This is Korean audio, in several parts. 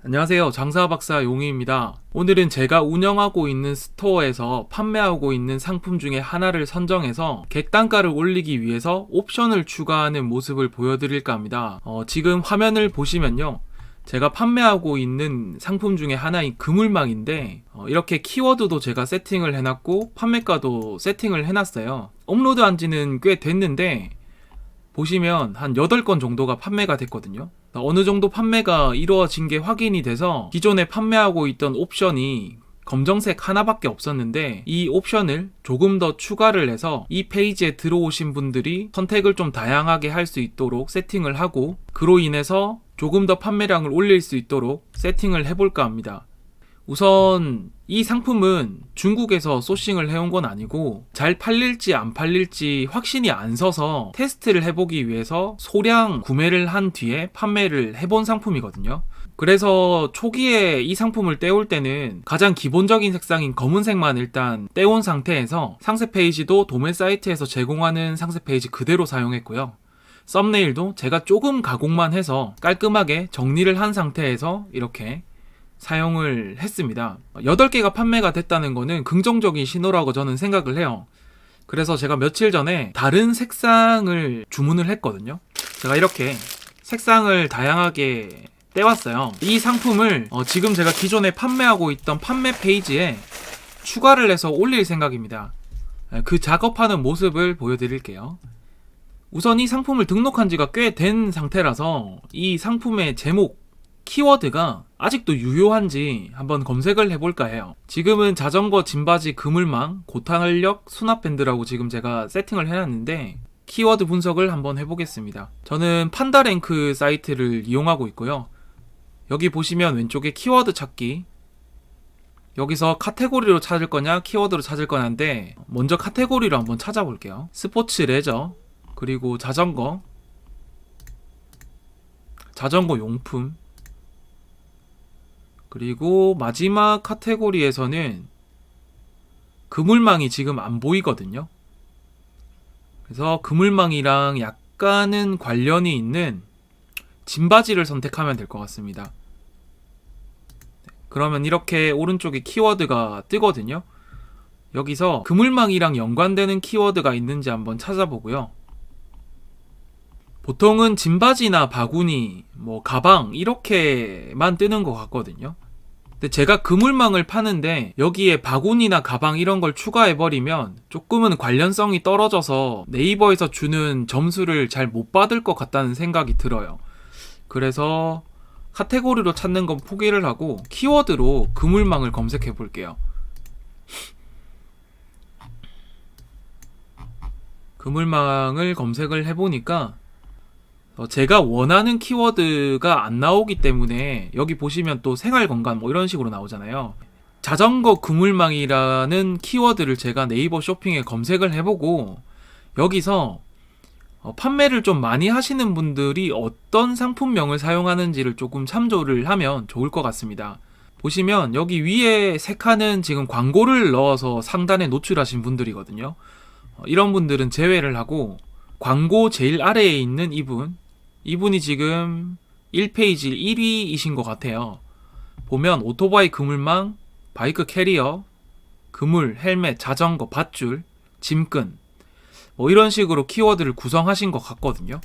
안녕하세요. 장사박사 용희입니다. 오늘은 제가 운영하고 있는 스토어에서 판매하고 있는 상품 중에 하나를 선정해서 객단가를 올리기 위해서 옵션을 추가하는 모습을 보여드릴까 합니다. 지금 화면을 보시면요. 제가 판매하고 있는 상품 중에 하나인 그물망인데 이렇게 키워드도 제가 세팅을 해놨고 판매가도 세팅을 해놨어요. 업로드한 지는 꽤 됐는데 보시면 한 8건 정도가 판매가 됐거든요. 어느 정도 판매가 이루어진 게 확인이 돼서 기존에 판매하고 있던 옵션이 검정색 하나밖에 없었는데 이 옵션을 조금 더 추가를 해서 이 페이지에 들어오신 분들이 선택을 좀 다양하게 할 수 있도록 세팅을 하고 그로 인해서 조금 더 판매량을 올릴 수 있도록 세팅을 해볼까 합니다. 우선 이 상품은 중국에서 소싱을 해온 건 아니고 잘 팔릴지 안 팔릴지 확신이 안 서서 테스트를 해보기 위해서 소량 구매를 한 뒤에 판매를 해본 상품이거든요. 그래서 초기에 이 상품을 떼올 때는 가장 기본적인 색상인 검은색만 일단 떼온 상태에서 상세 페이지도 도매 사이트에서 제공하는 상세 페이지 그대로 사용했고요. 썸네일도 제가 조금 가공만 해서 깔끔하게 정리를 한 상태에서 이렇게 사용을 했습니다. 8개가 판매가 됐다는 거는 긍정적인 신호라고 저는 생각을 해요. 그래서 제가 며칠 전에 다른 색상을 주문을 했거든요. 제가 이렇게 색상을 다양하게 떼왔어요. 이 상품을 지금 제가 기존에 판매하고 있던 판매 페이지에 추가를 해서 올릴 생각입니다. 그 작업하는 모습을 보여드릴게요. 우선 이 상품을 등록한 지가 꽤 된 상태라서 이 상품의 제목, 키워드가 아직도 유효한지 한번 검색을 해볼까 해요. 지금은 자전거, 짐바지, 그물망, 고탄력, 수납밴드라고 지금 제가 세팅을 해놨는데 키워드 분석을 한번 해보겠습니다. 저는 판다랭크 사이트를 이용하고 있고요. 여기 보시면 왼쪽에 키워드 찾기, 여기서 카테고리로 찾을 거냐 키워드로 찾을 거냐인데 먼저 카테고리로 한번 찾아볼게요. 스포츠 레저, 그리고 자전거 용품, 그리고 마지막 카테고리에서는 그물망이 지금 안 보이거든요. 그래서 그물망이랑 약간은 관련이 있는 짐바지를 선택하면 될 것 같습니다. 그러면 이렇게 오른쪽에 키워드가 뜨거든요. 여기서 그물망이랑 연관되는 키워드가 있는지 한번 찾아보고요. 보통은 짐바지나 바구니, 가방 이렇게만 뜨는 것 같거든요. 근데 제가 그물망을 파는데 여기에 바구니나 가방 이런 걸 추가해버리면 조금은 관련성이 떨어져서 네이버에서 주는 점수를 잘 못 받을 것 같다는 생각이 들어요. 그래서 카테고리로 찾는 건 포기를 하고 키워드로 그물망을 검색해 볼게요. 그물망을 검색을 해보니까 제가 원하는 키워드가 안 나오기 때문에 여기 보시면 또 생활건강 이런 식으로 나오잖아요. 자전거 그물망이라는 키워드를 제가 네이버 쇼핑에 검색을 해보고 여기서 판매를 좀 많이 하시는 분들이 어떤 상품명을 사용하는지를 조금 참조를 하면 좋을 것 같습니다. 보시면 여기 위에 세 칸은 지금 광고를 넣어서 상단에 노출하신 분들이거든요. 이런 분들은 제외를 하고 광고 제일 아래에 있는 이분이 지금 1페이지 1위이신 것 같아요. 보면 오토바이 그물망, 바이크 캐리어, 그물, 헬멧, 자전거, 밧줄, 짐끈 이런 식으로 키워드를 구성하신 것 같거든요.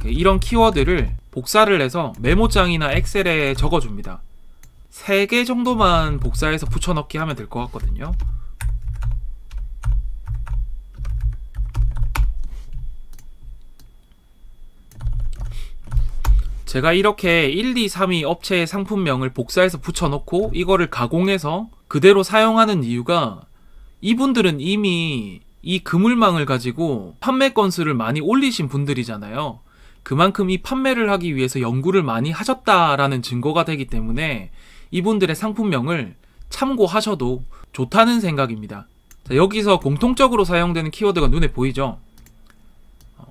이런 키워드를 복사를 해서 메모장이나 엑셀에 적어줍니다. 3개 정도만 복사해서 붙여넣기 하면 될 것 같거든요. 제가 이렇게 1, 2, 3위 업체의 상품명을 복사해서 붙여놓고 이거를 가공해서 그대로 사용하는 이유가 이분들은 이미 이 그물망을 가지고 판매 건수를 많이 올리신 분들이잖아요. 그만큼 이 판매를 하기 위해서 연구를 많이 하셨다라는 증거가 되기 때문에 이분들의 상품명을 참고하셔도 좋다는 생각입니다. 자, 여기서 공통적으로 사용되는 키워드가 눈에 보이죠?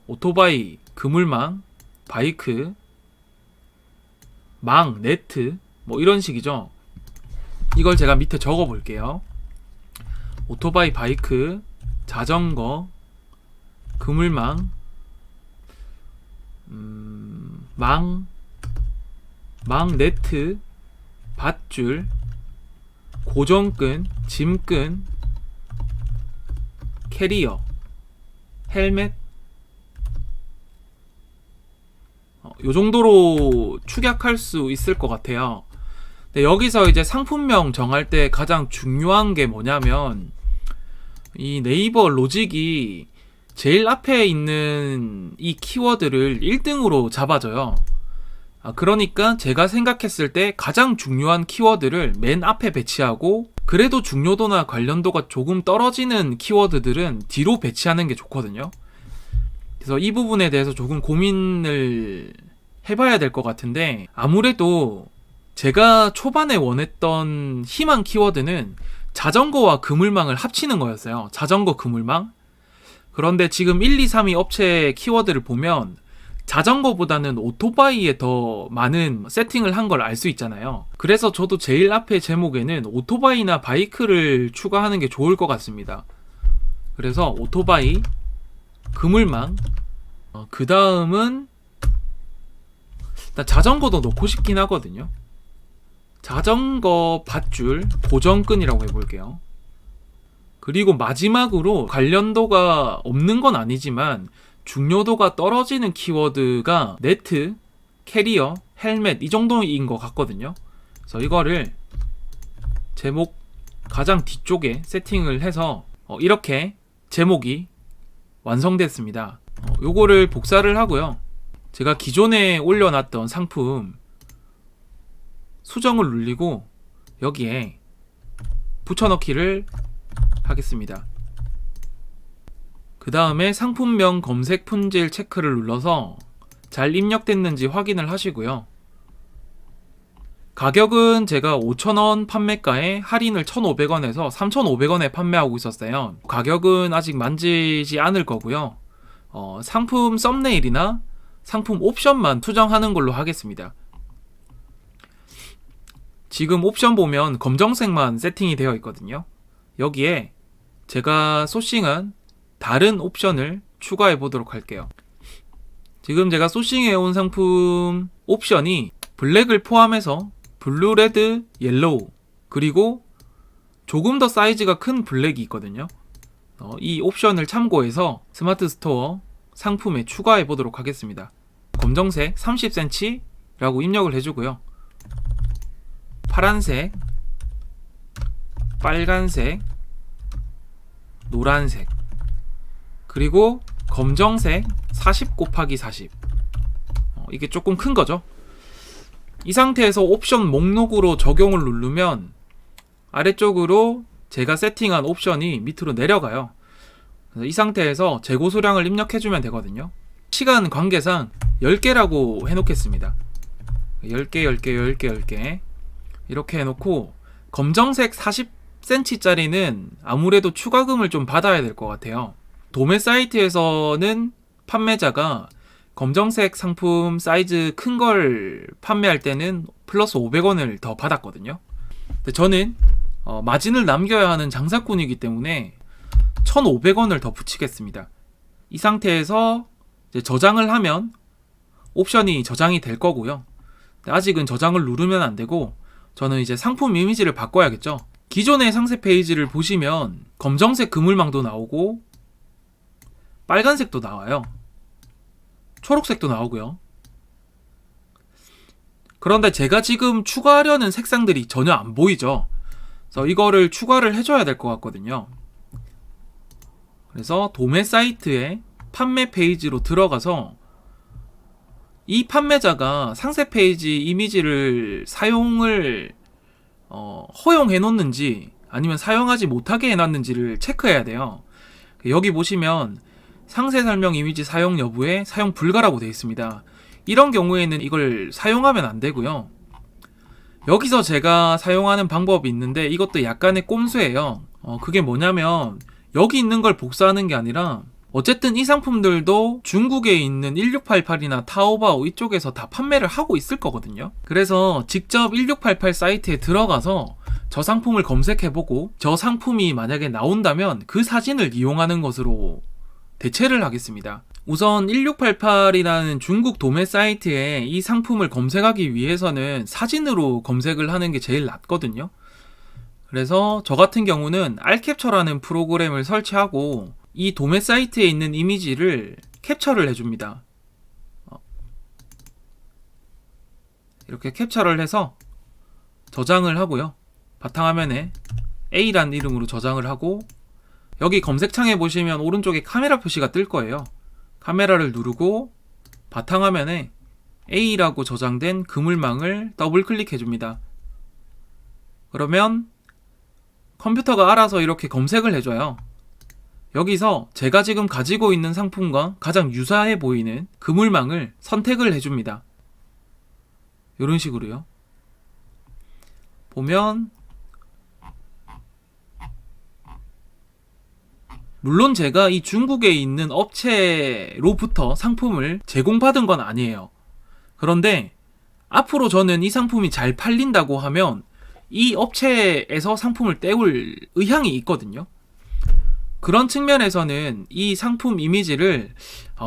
오토바이, 그물망, 바이크, 망, 네트 이런 식이죠. 이걸 제가 밑에 적어 볼게요. 오토바이, 바이크, 자전거, 그물망, 망, 네트, 밧줄, 고정끈, 짐끈, 캐리어, 헬멧, 요 정도로 축약할 수 있을 것 같아요. 근데 여기서 이제 상품명 정할 때 가장 중요한 게 뭐냐면, 이 네이버 로직이 제일 앞에 있는 이 키워드를 1등으로 잡아줘요. 그러니까 제가 생각했을 때 가장 중요한 키워드를 맨 앞에 배치하고, 그래도 중요도나 관련도가 조금 떨어지는 키워드들은 뒤로 배치하는 게 좋거든요. 그래서 이 부분에 대해서 조금 고민을 해봐야 될 것 같은데, 아무래도 제가 초반에 원했던 희망 키워드는 자전거와 그물망을 합치는 거였어요. 자전거 그물망. 그런데 지금 1, 2, 3위 업체 키워드를 보면 자전거보다는 오토바이에 더 많은 세팅을 한 걸 알 수 있잖아요. 그래서 저도 제일 앞에 제목에는 오토바이나 바이크를 추가하는 게 좋을 것 같습니다. 그래서 오토바이, 그물망, 그 다음은 자전거도 넣고 싶긴 하거든요. 자전거 밧줄, 고정끈이라고 해볼게요. 그리고 마지막으로 관련도가 없는 건 아니지만 중요도가 떨어지는 키워드가 네트, 캐리어, 헬멧 이 정도인 것 같거든요. 그래서 이거를 제목 가장 뒤쪽에 세팅을 해서 이렇게 제목이 완성됐습니다. 요거를 복사를 하고요. 제가 기존에 올려놨던 상품 수정을 누르고 여기에 붙여넣기를 하겠습니다. 그 다음에 상품명 검색 품질 체크를 눌러서 잘 입력됐는지 확인을 하시고요. 가격은 제가 5,000원 판매가에 할인을 1,500원에서 3,500원에 판매하고 있었어요. 가격은 아직 만지지 않을 거고요. 상품 썸네일이나 상품 옵션만 투정하는 걸로 하겠습니다. 지금 옵션 보면 검정색만 세팅이 되어 있거든요. 여기에 제가 소싱한 다른 옵션을 추가해 보도록 할게요. 지금 제가 소싱해 온 상품 옵션이 블랙을 포함해서 블루, 레드, 옐로우, 그리고 조금 더 사이즈가 큰 블랙이 있거든요. 이 옵션을 참고해서 스마트 스토어 상품에 추가해 보도록 하겠습니다. 검정색 30cm 라고 입력을 해주고요. 파란색, 빨간색, 노란색, 그리고 검정색 40 곱하기 40. 이게 조금 큰 거죠. 이 상태에서 옵션 목록으로 적용을 누르면 아래쪽으로 제가 세팅한 옵션이 밑으로 내려가요. 그래서 이 상태에서 재고 수량을 입력해주면 되거든요. 시간 관계상 10개라고 해놓겠습니다. 10개 이렇게 해놓고, 검정색 40cm짜리는 아무래도 추가금을 좀 받아야 될 것 같아요. 도매 사이트에서는 판매자가 검정색 상품 사이즈 큰 걸 판매할 때는 플러스 500원을 더 받았거든요. 근데 저는 마진을 남겨야 하는 장사꾼이기 때문에 1,500원을 더 붙이겠습니다. 이 상태에서 이제 저장을 하면 옵션이 저장이 될 거고요. 아직은 저장을 누르면 안 되고, 저는 이제 상품 이미지를 바꿔야겠죠. 기존의 상세 페이지를 보시면 검정색 그물망도 나오고 빨간색도 나와요. 초록색도 나오고요. 그런데 제가 지금 추가하려는 색상들이 전혀 안 보이죠. 그래서 이거를 추가를 해줘야 될 것 같거든요. 그래서 도매 사이트에 판매 페이지로 들어가서 이 판매자가 상세 페이지 이미지를 사용을 허용해 놓는지 아니면 사용하지 못하게 해놨는지를 체크해야 돼요. 여기 보시면 상세 설명 이미지 사용 여부에 사용 불가라고 되어 있습니다. 이런 경우에는 이걸 사용하면 안 되고요. 여기서 제가 사용하는 방법이 있는데 이것도 약간의 꼼수예요. 그게 뭐냐면 여기 있는 걸 복사하는 게 아니라, 어쨌든 이 상품들도 중국에 있는 1688이나 타오바오 이쪽에서 다 판매를 하고 있을 거거든요. 그래서 직접 1688 사이트에 들어가서 저 상품을 검색해보고 저 상품이 만약에 나온다면 그 사진을 이용하는 것으로 대체를 하겠습니다. 우선 1688이라는 중국 도매 사이트에 이 상품을 검색하기 위해서는 사진으로 검색을 하는 게 제일 낫거든요. 그래서 저 같은 경우는 알캡처라는 프로그램을 설치하고 이 도매 사이트에 있는 이미지를 캡처를 해줍니다. 이렇게 캡처를 해서 저장을 하고요. 바탕화면에 A라는 이름으로 저장을 하고, 여기 검색창에 보시면 오른쪽에 카메라 표시가 뜰 거예요. 카메라를 누르고 바탕화면에 A라고 저장된 그물망을 더블 클릭해 줍니다. 그러면 컴퓨터가 알아서 이렇게 검색을 해줘요. 여기서 제가 지금 가지고 있는 상품과 가장 유사해 보이는 그물망을 선택을 해줍니다. 이런 식으로요. 보면 물론 제가 이 중국에 있는 업체로부터 상품을 제공받은 건 아니에요. 그런데 앞으로 저는 이 상품이 잘 팔린다고 하면 이 업체에서 상품을 떼올 의향이 있거든요. 그런 측면에서는 이 상품 이미지를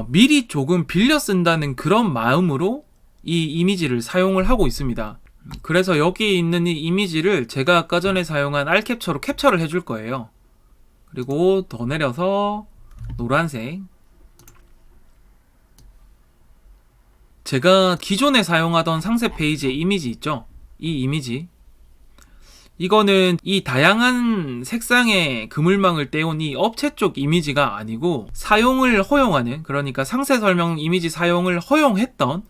미리 조금 빌려 쓴다는 그런 마음으로 이 이미지를 사용을 하고 있습니다. 그래서 여기 있는 이 이미지를 제가 아까 전에 사용한 알캡처로 캡처를 해줄 거예요. 그리고 더 내려서 노란색, 제가 기존에 사용하던 상세 페이지의 이미지 있죠? 이 이미지, 이거는 이 다양한 색상의 그물망을 떼온 이 업체 쪽 이미지가 아니고 사용을 허용하는, 그러니까 상세 설명 이미지 사용을 허용했던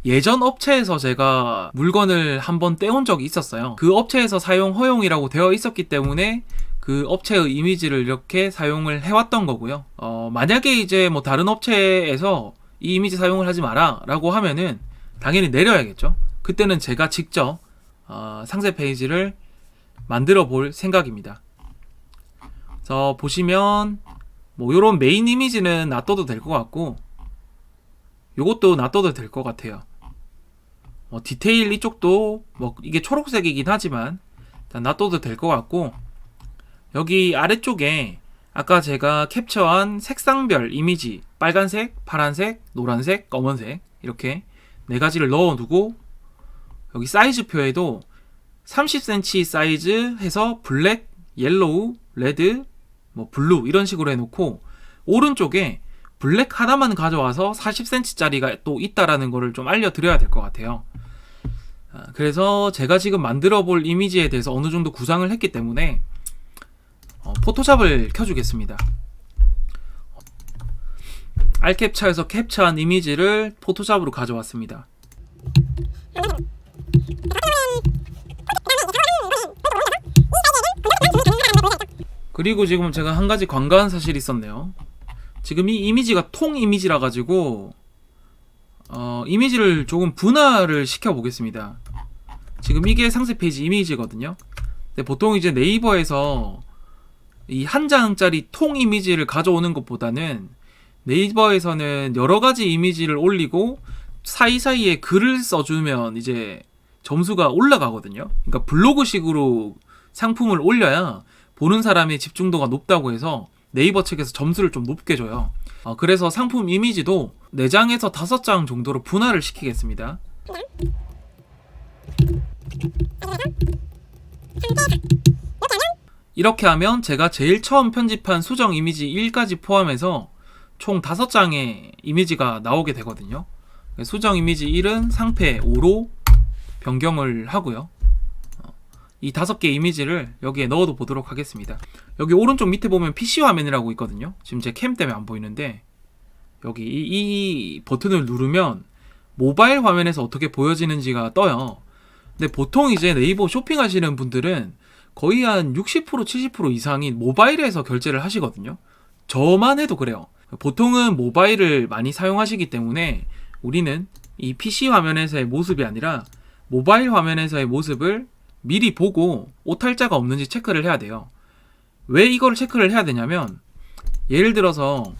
예전 업체에서 제가 물건을 한번 떼온 적이 있었어요. 그 업체에서 사용 허용이라고 되어 있었기 때문에 그 업체의 이미지를 이렇게 사용을 해왔던 거고요. 만약에 이제 뭐 다른 업체에서 이 이미지 사용을 하지 마라 라고 하면은 당연히 내려야겠죠. 그때는 제가 직접 상세 페이지를 만들어 볼 생각입니다. 그래서 보시면 뭐 요런 메인 이미지는 놔둬도 될 것 같고, 요것도 놔둬도 될 것 같아요. 디테일 이쪽도 뭐 이게 초록색이긴 하지만 일단 놔둬도 될 것 같고, 여기 아래쪽에 아까 제가 캡처한 색상별 이미지 빨간색, 파란색, 노란색, 검은색 이렇게 4가지를 넣어두고, 여기 사이즈표에도 30cm 사이즈 해서 블랙, 옐로우, 레드, 뭐 블루 이런 식으로 해놓고, 오른쪽에 블랙 하나만 가져와서 40cm 짜리가 또 있다라는 거를 좀 알려드려야 될 것 같아요. 그래서 제가 지금 만들어 볼 이미지에 대해서 어느 정도 구상을 했기 때문에 포토샵을 켜주겠습니다. 알캡처에서 캡처한 이미지를 포토샵으로 가져왔습니다. 그리고 지금 제가 한 가지 관과한 사실이 있었네요. 지금 이 이미지가 통 이미지라 가지고 이미지를 조금 분할을 시켜 보겠습니다. 지금 이게 상세 페이지 이미지거든요. 근데 보통 이제 네이버에서 이 한 장짜리 통 이미지를 가져오는 것보다는 네이버에서는 여러 가지 이미지를 올리고 사이사이에 글을 써주면 이제 점수가 올라가거든요. 그러니까 블로그식으로 상품을 올려야 보는 사람의 집중도가 높다고 해서 네이버 측에서 점수를 좀 높게 줘요. 그래서 상품 이미지도 4장에서 5장 정도로 분할을 시키겠습니다. 이렇게 하면 제가 제일 처음 편집한 수정 이미지 1까지 포함해서 총 5장의 이미지가 나오게 되거든요. 수정 이미지 1은 상패 5로 변경을 하고요. 이 5개 이미지를 여기에 넣어도 보도록 하겠습니다. 여기 오른쪽 밑에 보면 PC 화면이라고 있거든요. 지금 제 캠 때문에 안 보이는데, 여기 이 버튼을 누르면 모바일 화면에서 어떻게 보여지는지가 떠요. 근데 보통 이제 네이버 쇼핑하시는 분들은 거의 한 60% 70% 이상이 모바일에서 결제를 하시거든요. 저만 해도 그래요. 보통은 모바일을 많이 사용하시기 때문에 우리는 이 PC 화면에서의 모습이 아니라 모바일 화면에서의 모습을 미리 보고 오탈자가 없는지 체크를 해야 돼요. 왜 이거를 체크를 해야 되냐면, 예를 들어서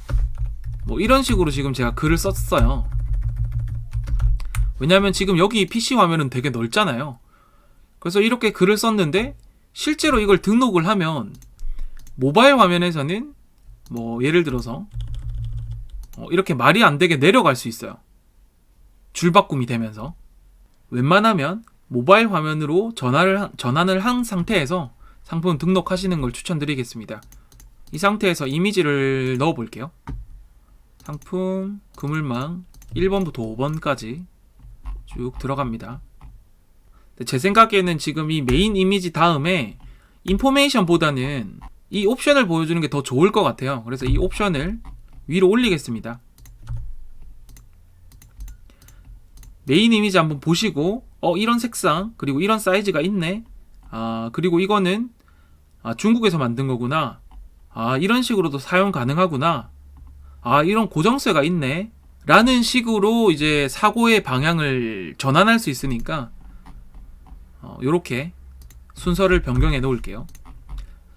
뭐 이런 식으로 지금 제가 글을 썼어요. 왜냐면 지금 여기 PC 화면은 되게 넓잖아요. 그래서 이렇게 글을 썼는데 실제로 이걸 등록을 하면 모바일 화면에서는 뭐 예를 들어서 이렇게 말이 안 되게 내려갈 수 있어요. 줄바꿈이 되면서. 웬만하면 모바일 화면으로 전환을 한 상태에서 상품 등록하시는 걸 추천드리겠습니다. 이 상태에서 이미지를 넣어 볼게요. 상품, 그물망 1번부터 5번까지 쭉 들어갑니다. 제 생각에는 지금 이 메인 이미지 다음에 인포메이션보다는 이 옵션을 보여주는 게 더 좋을 것 같아요. 그래서 이 옵션을 위로 올리겠습니다. 메인 이미지 한번 보시고 이런 색상 그리고 이런 사이즈가 있네. 그리고 이거는 중국에서 만든 거구나. 이런 식으로도 사용 가능하구나. 이런 고정세가 있네. 라는 식으로 이제 사고의 방향을 전환할 수 있으니까 요렇게 순서를 변경해 놓을게요.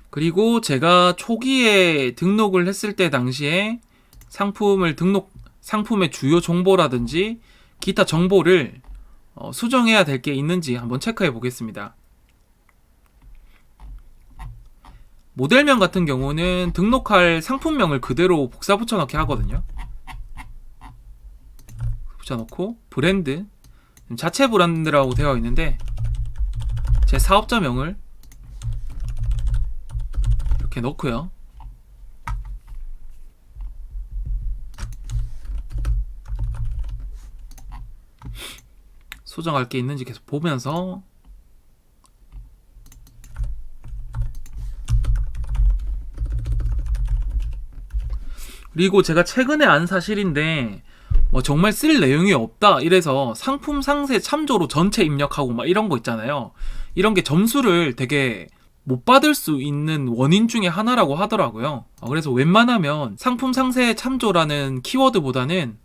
그리고 제가 초기에 등록을 했을 때 당시에 상품의 주요 정보라든지 기타 정보를 수정해야 될 게 있는지 한번 체크해 보겠습니다. 모델명 같은 경우는 등록할 상품명을 그대로 복사 붙여넣기 하거든요. 붙여넣고 브랜드, 자체 브랜드라고 되어 있는데 제 사업자명을 이렇게 넣고요. 수정할 게 있는지 계속 보면서 그리고 제가 최근에 안 사실인데 정말 쓸 내용이 없다 이래서 상품 상세 참조로 전체 입력하고 막 이런 거 있잖아요. 이런 게 점수를 되게 못 받을 수 있는 원인 중에 하나라고 하더라고요. 그래서 웬만하면 상품 상세 참조라는 키워드보다는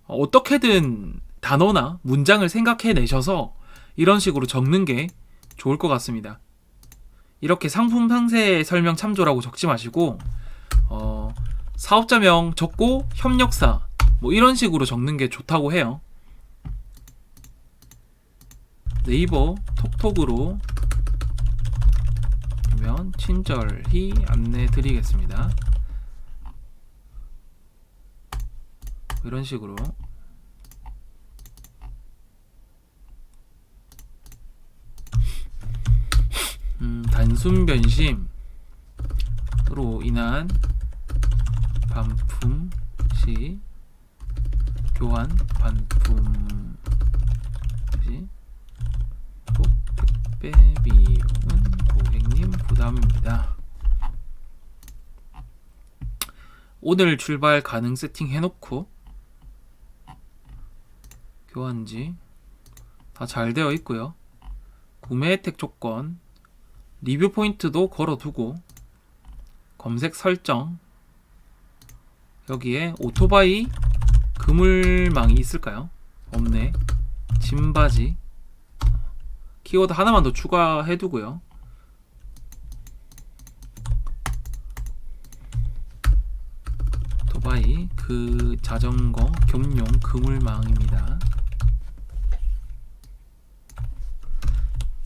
어떻게든 단어나 문장을 생각해 내셔서 이런 식으로 적는 게 좋을 것 같습니다. 이렇게 상품 상세 설명 참조라고 적지 마시고 사업자명 적고 협력사 이런 식으로 적는 게 좋다고 해요. 네이버 톡톡으로 그러면 친절히 안내 드리겠습니다. 이런 식으로 단순 변심으로 인한 반품 시 교환 반품 시 택배 비용은 고객님 부담입니다. 오늘 출발 가능 세팅 해놓고 교환지 다 잘 되어 있고요. 구매 혜택 조건 리뷰 포인트도 걸어두고 검색 설정 여기에 오토바이 그물망이 있을까요? 없네. 짐바지 키워드 하나만 더 추가해두고요. 오토바이 자전거 겸용 그물망입니다.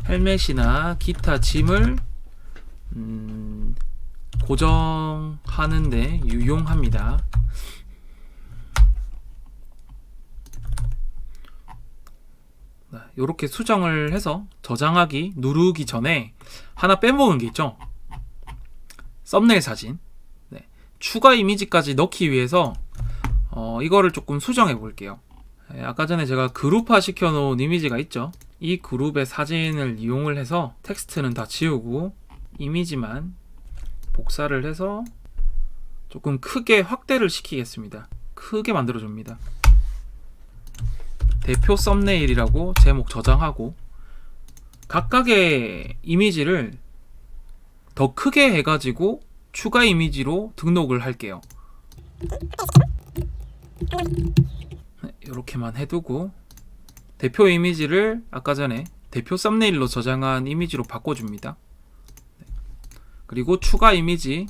헬멧이나 기타 짐을 고정하는데 유용합니다. 이렇게 수정을 해서 저장하기 누르기 전에 하나 빼먹은 게 있죠. 썸네일 사진. 추가 이미지까지 넣기 위해서 이거를 조금 수정해 볼게요. 아까 전에 제가 그룹화 시켜 놓은 이미지가 있죠. 이 그룹의 사진을 이용을 해서 텍스트는 다 지우고 이미지만 복사를 해서 조금 크게 확대를 시키겠습니다. 크게 만들어 줍니다. 대표 썸네일이라고 제목 저장하고 각각의 이미지를 더 크게 해가지고 추가 이미지로 등록을 할게요. 이렇게만 해두고 대표 이미지를 아까 전에 대표 썸네일로 저장한 이미지로 바꿔줍니다. 그리고 추가 이미지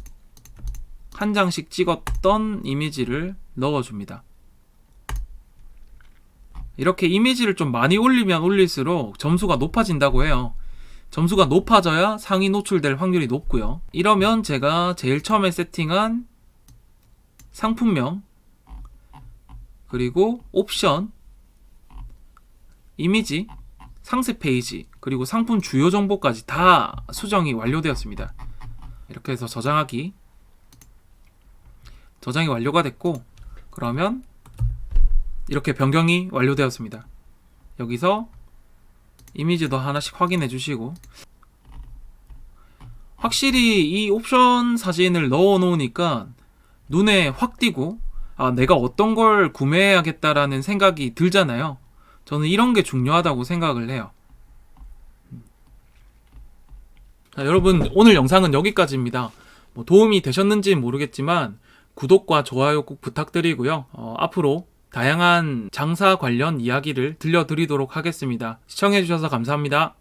한 장씩 찍었던 이미지를 넣어줍니다. 이렇게 이미지를 좀 많이 올리면 올릴수록 점수가 높아진다고 해요. 점수가 높아져야 상위 노출될 확률이 높고요. 이러면 제가 제일 처음에 세팅한 상품명 그리고 옵션, 이미지, 상세 페이지, 그리고 상품 주요 정보까지 다 수정이 완료되었습니다. 이렇게 해서 저장이 완료가 됐고, 그러면 이렇게 변경이 완료되었습니다. 여기서 이미지도 하나씩 확인해 주시고, 확실히 이 옵션 사진을 넣어 놓으니까 눈에 확 띄고, 아, 내가 어떤 걸 구매해야겠다라는 생각이 들잖아요. 저는 이런 게 중요하다고 생각을 해요. 자, 여러분, 오늘 영상은 여기까지입니다. 뭐 도움이 되셨는지는 모르겠지만 구독과 좋아요 꼭 부탁드리고요. 앞으로 다양한 장사 관련 이야기를 들려드리도록 하겠습니다. 시청해주셔서 감사합니다.